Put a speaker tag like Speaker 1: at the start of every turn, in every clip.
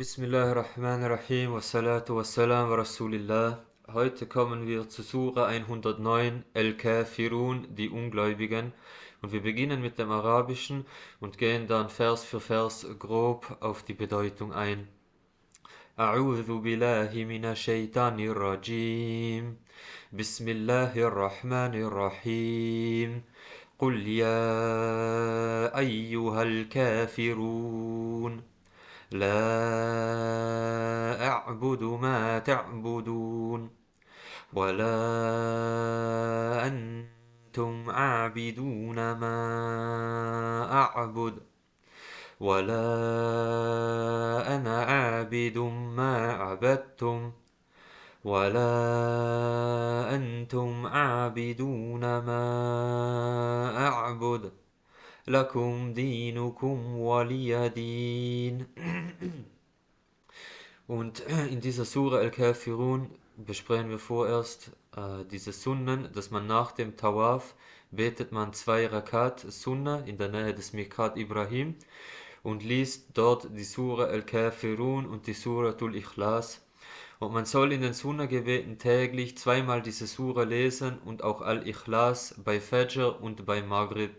Speaker 1: Bismillahirrahmanirrahim, wassalatu wassalam wa Rasulillah. Heute kommen wir zu Sura 109, El-Kafirun, die Ungläubigen. Und wir beginnen mit dem Arabischen und gehen dann Vers für Vers grob auf die Bedeutung ein. A'udhu billahi minash shaitanir rajim. Bismillahirrahmanirrahim. قل يا أيها الكافرون لا أعبد ما تعبدون ولا أنتم عابدون ما أعبد ولا أنا عابد ما عبدتم ولا أنتم عابدون ما أعبد لكم دينكم ولي دين. Und in dieser Sura Al-Kafirun besprechen wir vorerst diese Sunnen, dass man nach dem Tawaf betet man 2 Rakat Sunna in der Nähe des Miqat Ibrahim und liest dort die Sura Al-Kafirun und die Suratul Ikhlas. Und man soll in den Sunna-Gebeten täglich 2-mal diese Sura lesen und auch Al-Ikhlas bei Fajr und bei Maghrib.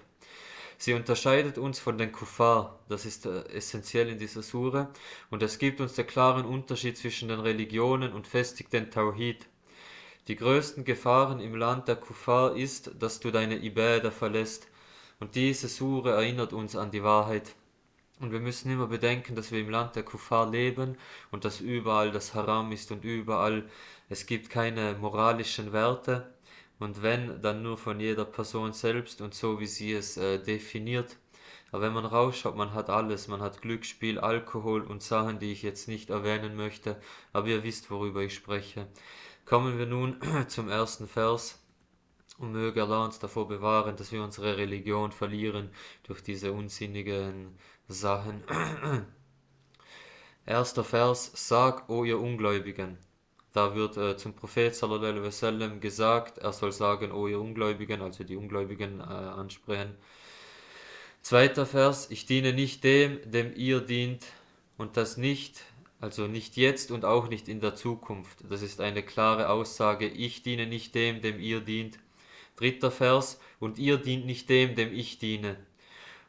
Speaker 1: Sie unterscheidet uns von den Kuffar, das ist essentiell in dieser Sure, und es gibt uns den klaren Unterschied zwischen den Religionen und festigt den Tawhid. Die größten Gefahren im Land der Kuffar ist, dass du deine Ibadah verlässt, und diese Sure erinnert uns an die Wahrheit. Und wir müssen immer bedenken, dass wir im Land der Kuffar leben und dass überall das Haram ist und überall es gibt keine moralischen Werte. Und wenn, dann nur von jeder Person selbst und so, wie sie es definiert. Aber wenn man rausschaut, man hat alles. Man hat Glücksspiel, Alkohol und Sachen, die ich jetzt nicht erwähnen möchte. Aber ihr wisst, worüber ich spreche. Kommen wir nun zum ersten Vers. Und möge Allah uns davor bewahren, dass wir unsere Religion verlieren durch diese unsinnigen Sachen. Erster Vers. Sag, o ihr Ungläubigen. Da wird zum Prophet sallallahu alaihi wasallam gesagt, er soll sagen, o ihr Ungläubigen, also die Ungläubigen ansprechen. Zweiter Vers, ich diene nicht dem, dem ihr dient, und das nicht, also nicht jetzt und auch nicht in der Zukunft. Das ist eine klare Aussage, ich diene nicht dem, dem ihr dient. Dritter Vers, und ihr dient nicht dem, dem ich diene.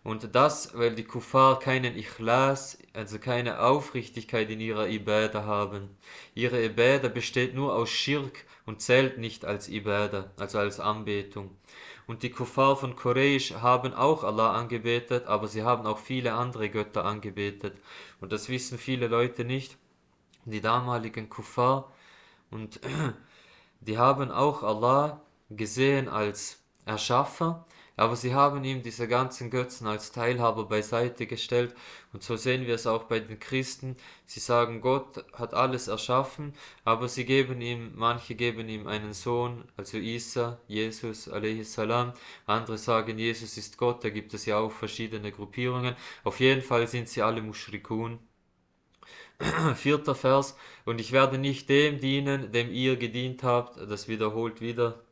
Speaker 1: Und das, weil die Kuffar keinen Ikhlas, also keine Aufrichtigkeit in ihrer Ibadah haben. Ihre Ibadah besteht nur aus Schirk und zählt nicht als Ibadah, also als Anbetung. Und die Kuffar von Quraysh haben auch Allah angebetet, aber sie haben auch viele andere Götter angebetet. Und das wissen viele Leute nicht. Die damaligen Kuffar, und die haben auch Allah gesehen als Erschaffer, aber sie haben ihm diese ganzen Götzen als Teilhaber beiseite gestellt, und so sehen wir es auch bei den Christen. Sie sagen, Gott hat alles erschaffen, aber manche geben ihm einen Sohn, also Isa, Jesus a.s. Andere sagen, Jesus ist Gott, da gibt es ja auch verschiedene Gruppierungen. Auf jeden Fall sind sie alle Mushrikun. Vierter Vers, und ich werde nicht dem dienen, dem ihr gedient habt, das wiederholt wieder,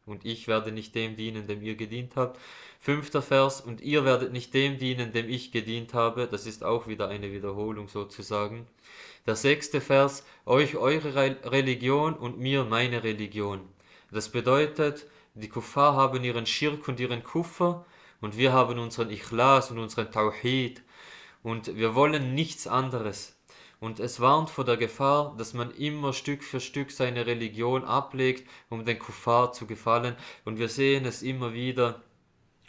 Speaker 1: und ich werde nicht dem dienen, dem ihr gedient habt. Fünfter Vers, und ihr werdet nicht dem dienen, dem ich gedient habe, das ist auch wieder eine Wiederholung sozusagen. Der sechste Vers, euch eure Religion und mir meine Religion. Das bedeutet, die Kuffar haben ihren Schirk und ihren Kuffer, und wir haben unseren Ikhlas und unseren Tawhid, und wir wollen nichts anderes. Und es warnt vor der Gefahr, dass man immer Stück für Stück seine Religion ablegt, um den Kuffar zu gefallen. Und wir sehen es immer wieder,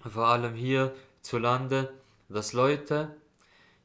Speaker 1: vor allem hier zu Lande, dass Leute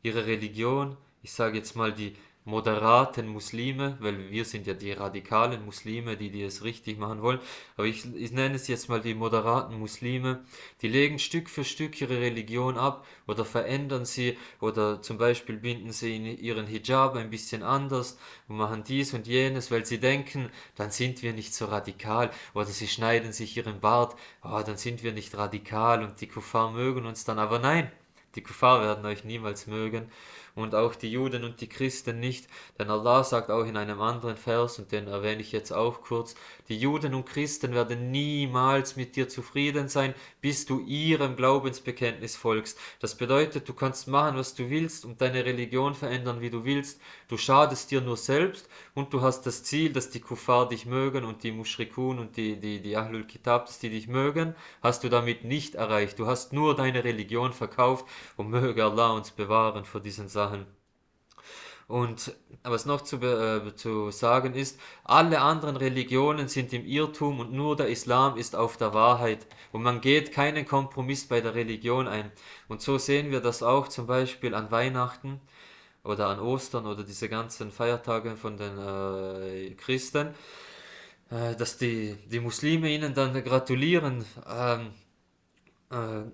Speaker 1: ihre Religion, ich sage jetzt mal die moderaten Muslime, weil wir sind ja die radikalen Muslime, die es richtig machen wollen, aber ich nenne es jetzt mal die moderaten Muslime, die legen Stück für Stück ihre Religion ab oder verändern sie, oder zum Beispiel binden sie in ihren Hijab ein bisschen anders und machen dies und jenes, weil sie denken, dann sind wir nicht so radikal, oder sie schneiden sich ihren Bart, oh, dann sind wir nicht radikal und die Kuffar mögen uns dann, aber nein, die Kuffar werden euch niemals mögen. und auch die Juden und die Christen nicht, denn Allah sagt auch in einem anderen Vers, und den erwähne ich jetzt auch kurz, die Juden und Christen werden niemals mit dir zufrieden sein, bis du ihrem Glaubensbekenntnis folgst. Das bedeutet, du kannst machen, was du willst und deine Religion verändern, wie du willst, du schadest dir nur selbst und du hast das Ziel, dass die Kuffar dich mögen und die Mushrikun und die Ahlul Kitab, dass die dich mögen, hast du damit nicht erreicht. Du hast nur deine Religion verkauft und möge Allah uns bewahren vor diesen Sachen. Und was noch zu sagen ist, alle anderen Religionen sind im Irrtum und nur der Islam ist auf der Wahrheit. Und man geht keinen Kompromiss bei der Religion ein. Und so sehen wir das auch zum Beispiel an Weihnachten oder an Ostern oder diese ganzen Feiertage von den Christen, dass die Muslime ihnen dann gratulieren.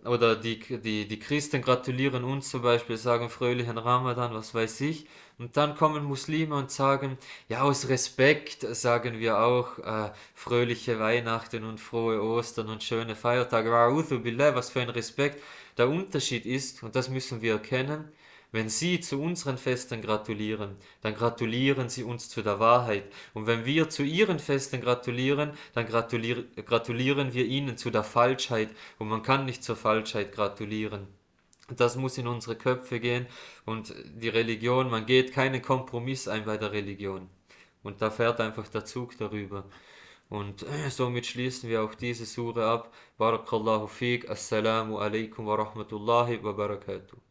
Speaker 1: Oder die Christen gratulieren uns zum Beispiel, sagen fröhlichen Ramadan, was weiß ich. Und dann kommen Muslime und sagen, ja, aus Respekt sagen wir auch fröhliche Weihnachten und frohe Ostern und schöne Feiertage. A'udhu billah, was für ein Respekt. Der Unterschied ist, und das müssen wir erkennen, wenn Sie zu unseren Festen gratulieren, dann gratulieren Sie uns zu der Wahrheit. Und wenn wir zu Ihren Festen gratulieren, dann gratulieren wir Ihnen zu der Falschheit. Und man kann nicht zur Falschheit gratulieren. Das muss in unsere Köpfe gehen. Und die Religion, man geht keinen Kompromiss ein bei der Religion. Und da fährt einfach der Zug darüber. Und somit schließen wir auch diese Sure ab. Barakallahu fiqh. Assalamu alaikum wa rahmatullahi wa barakatuh.